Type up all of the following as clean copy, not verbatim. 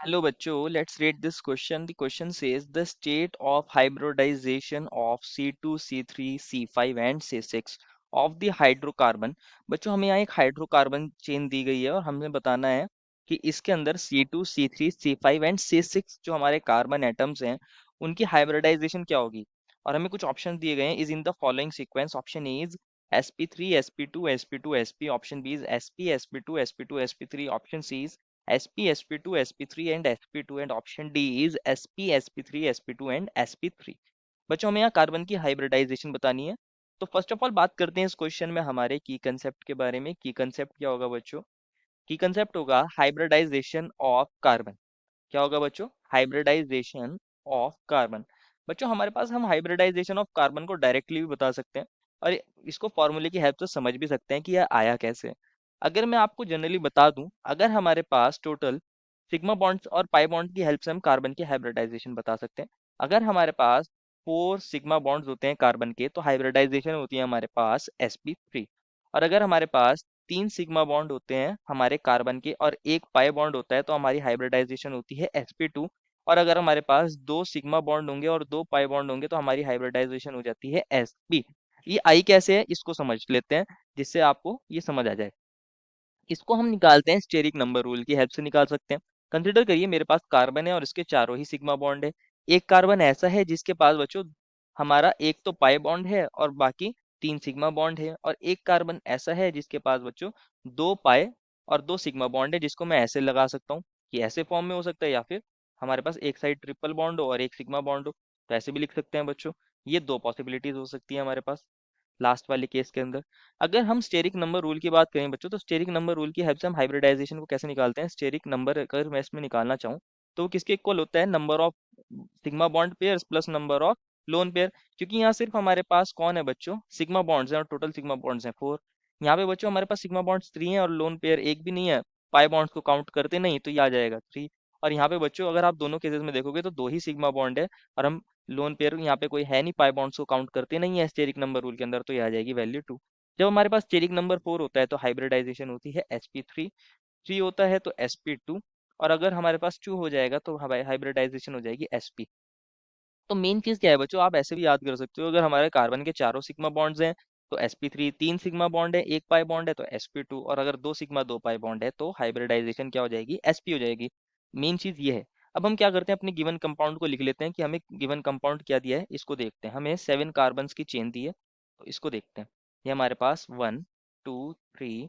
Hello bachcho, let's read this question. The question says the state of hybridization of C2, C3, C5 and C6 of the hydrocarbon. बच्चों हमें यहाँ एक hydrocarbon chain दी गई है और हमें बताना है कि इसके अंदर C2, C3, C5 and C6 जो हमारे कार्बन एटम्स हैं उनकी हाइब्रिडाइजेशन क्या होगी। और हमें कुछ ऑप्शन दिए गए हैं is in the following sequence. Option A is sp3 sp2 sp2 sp, option B is sp sp2 sp2 sp3, option C is sp sp2 sp3 and sp2 and option D is sp sp3 sp2 and sp3। बच्चों हमें यहाँ carbon की hybridisation बतानी है। तो first of all बात करते हैं इस क्वेश्चन में हमारे की कंसेप्ट के बारे में। की कंसेप्ट क्या होगा बच्चों? की कंसेप्ट होगा हाइब्रिडाइजेशन ऑफ कार्बन। क्या होगा बच्चों? Hybridisation of carbon. बच्चों हमारे पास हम हाइब्रिडाइजेशन ऑफ कार्बन को डायरेक्टली भी बता सकते हैं और इसको फॉर्मूले की हेल्प से समझ भी सकते हैं कि यह आया कैसे। अगर मैं आपको जनरली बता दूं, अगर हमारे पास टोटल सिग्मा बॉन्ड्स और पाई बॉन्ड की हेल्प से हम कार्बन की हाइब्रिडाइजेशन बता सकते हैं। अगर हमारे पास 4 सिग्मा बॉन्ड्स होते हैं कार्बन के, तो हाइब्रिडाइजेशन होती है हमारे पास sp3। और अगर हमारे पास 3 सिग्मा बॉन्ड होते हैं हमारे कार्बन के और एक पाई बॉन्ड होता है, तो हमारी हाइब्रिडाइजेशन होती है sp2। और अगर हमारे पास 2 सिग्मा बॉन्ड होंगे और 2 पाई बॉन्ड होंगे, तो हमारी हाइब्रिडाइजेशन हो जाती है sp। ये आई कैसे है इसको समझ लेते हैं, जिससे आपको ये समझ आ जाए। इसको हम निकालते हैं स्टेरिक नंबर रूल की हेल्प से निकाल सकते हैं। कंसिडर करिए मेरे पास कार्बन है और इसके चारों ही सिग्मा बॉन्ड है। एक कार्बन ऐसा है जिसके पास बच्चों हमारा एक तो पाई बॉन्ड है और बाकी 3 सिग्मा बॉन्ड है, और एक कार्बन ऐसा है जिसके पास बच्चों 2 पाई और 2 सिग्मा बॉन्ड है, जिसको मैं ऐसे लगा सकता हूँ कि ऐसे फॉर्म में हो सकता है, या फिर हमारे पास एक साइड ट्रिपल बॉन्ड हो और एक सिग्मा बॉन्ड हो, तो ऐसे भी लिख सकते हैं बच्चों। ये दो पॉसिबिलिटीज हो सकती है हमारे पास लास्ट वाले केस के अंदर। अगर हम स्टेरिक नंबर रूल की बात करें बच्चों, तो स्टेरिक नंबर रूल की हेल्प से हम हाइब्रिडाइजेशन को कैसे निकालते हैं। स्टेरिक नंबर अगर मैं इसमें निकालना चाहूँ, तो वो किसके इक्वल होता है? Number of sigma bond pairs plus number of lone pair. क्योंकि यहाँ सिर्फ हमारे पास कौन है बच्चों? सिग्मा बॉन्ड्स हैं और टोटल सिग्मा बॉन्ड्स हैं 4। यहाँ पे बच्चों हमारे पास सिग्मा बॉन्ड्स 3 हैं और लोन पेयर एक भी नहीं है। पाई बॉन्ड्स को काउंट करते नहीं, तो ये आ जाएगा 3। और यहाँ पे बच्चों अगर आप दोनों केसेस में देखोगे तो 2 ही सिग्मा बॉन्ड है, और हम लोन पेयर यहाँ पे कोई है नहीं, पाई बॉन्ड्स को काउंट करते नहीं है स्टेरिक नंबर रूल के अंदर, तो ये आ जाएगी वैल्यू 2। जब हमारे पास स्टेरिक नंबर 4 होता है तो हाइब्रिडाइजेशन होती है sp3। 3 होता है तो sp2। और अगर हमारे पास 2 हो जाएगा तो हाइब्रिडाइजेशन हो जाएगी sp। तो मेन चीज क्या है बच्चों, आप ऐसे भी याद कर सकते हो, अगर हमारे कार्बन के चारों सिग्मा बॉन्ड्स हैं तो sp3, 3 सिग्मा बॉन्ड है एक पाई बॉन्ड है तो sp2, और अगर 2 सिग्मा 2 पाई बॉन्ड है तो हाइब्रिडाइजेशन क्या हो जाएगी? sp हो जाएगी। मेन चीज ये है। अब हम क्या करते हैं, अपने गिवन कंपाउंड को लिख लेते हैं कि हमें गिवन कंपाउंड क्या दिया है, इसको देखते हैं। हमें 7 कार्बन की चेन दी है, तो इसको देखते हैं। ये हमारे पास 1 2 3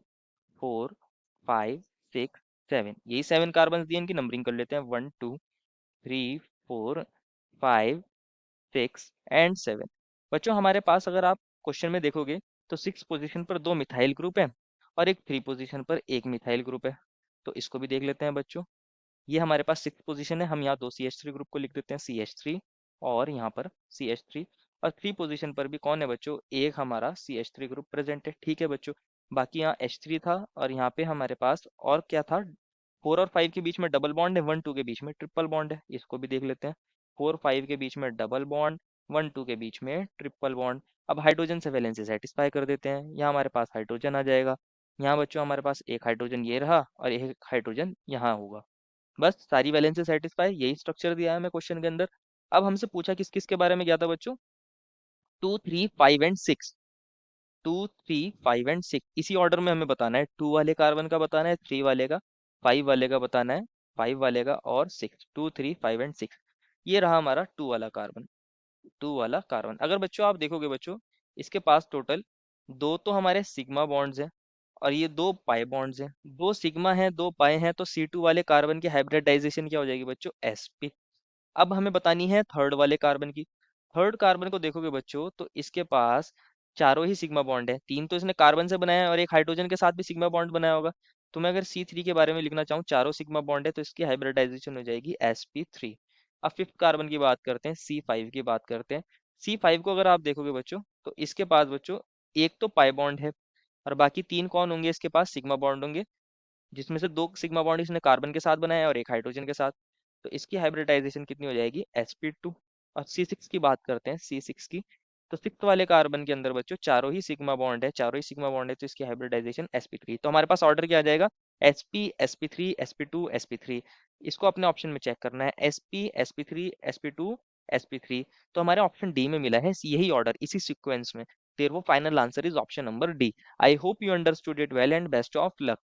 4 5 6 7, यही 7 कार्बन दिए, इनकी नंबरिंग कर लेते हैं 1 2 3 4 5 6 एंड 7। बच्चों हमारे पास अगर आप क्वेश्चन में देखोगे तो 6 पोजीशन पर 2 मिथाइल ग्रुप है और एक 3 पोजीशन पर एक मिथाइल ग्रुप है। तो इसको भी देख लेते हैं बच्चों। ये हमारे पास 6 पोजीशन है, हम यहाँ 2 CH3 ग्रुप को लिख देते हैं CH3, और यहाँ पर CH3। और 3 पोजीशन पर भी कौन है बच्चों? एक हमारा CH3 ग्रुप प्रेजेंट है। ठीक है बच्चों, बाकी यहाँ H3 था और यहाँ पे हमारे पास और क्या था? 4 और 5 के बीच में डबल बॉन्ड है, 1 2 के बीच में ट्रिपल बॉन्ड है, इसको भी देख लेते हैं। 4 5 के बीच में डबल बॉन्ड, 1 2 के बीच में ट्रिपल बॉन्ड। अब हाइड्रोजन से वैलेंसी सेटिस्फाई कर देते हैं, यहाँ हमारे पास हाइड्रोजन आ जाएगा। यहाँ बच्चों हमारे पास एक हाइड्रोजन ये रहा और एक हाइड्रोजन यहाँ होगा। बस सारी वैलेंसी सेटिस्फाई, यही स्ट्रक्चर दिया है हमें क्वेश्चन के अंदर। अब हमसे पूछा किस किस के बारे में क्या था बच्चों? 2 3 5 एंड 6। 2 3 5 एंड 6 इसी ऑर्डर में हमें बताना है। 2 वाले कार्बन का बताना है, 3 वाले का, 5 वाले का बताना है, 5 वाले का, और 6। 2 3 5 एंड 6, ये रहा हमारा 2 वाला कार्बन। 2 वाला कार्बन अगर बच्चों आप देखोगे बच्चों, इसके पास टोटल 2 तो हमारे सिग्मा बॉन्ड्स हैं और ये 2 पाई बॉन्ड्स हैं। 2 सिग्मा हैं 2 पाई हैं, तो C2 वाले कार्बन की हाइब्रिडाइजेशन क्या हो जाएगी बच्चों? sp। अब हमें बतानी है थर्ड वाले कार्बन की। थर्ड कार्बन को देखोगे बच्चों तो इसके पास चारों ही सिग्मा बॉन्ड है। 3 तो इसने कार्बन से बनाया है और एक हाइड्रोजन के साथ भी सिग्मा बॉन्ड बनाया होगा। तो मैं अगर C3 के बारे में लिखना चाहूँ, चारों सिग्मा बॉन्ड है, तो इसकी हाइब्रिडाइजेशन हो जाएगी sp3। अब फिफ्थ कार्बन की बात करते हैं, C5 की बात करते हैं। C5 को अगर आप देखोगे बच्चों तो इसके पास बच्चों एक तो पाई बॉन्ड है और बाकी 3 कौन होंगे? इसके पास सिग्मा बॉन्ड होंगे, जिसमें से 2 सिग्मा बॉन्ड इसने कार्बन के साथ बनाया है और एक हाइड्रोजन के साथ। तो इसकी हाइब्रिडाइजेशन कितनी हो जाएगी? sp2। और C6 की बात करते हैं, C6 की। तो 6 वाले कार्बन के अंदर बच्चों चारों ही सिग्मा बॉन्ड है, चारों ही सिग्मा बॉन्ड है, तो इसकी हाइब्रिडाइजेशन sp3। तो हमारे पास ऑर्डर क्या आ जाएगा? sp sp2 sp3, इसको अपने ऑप्शन में चेक करना है, sp sp2 sp3। तो हमारे ऑप्शन डी में मिला है यही ऑर्डर इसी सीक्वेंस में। देयर वो final answer is option number D. I hope you understood it well and best of luck.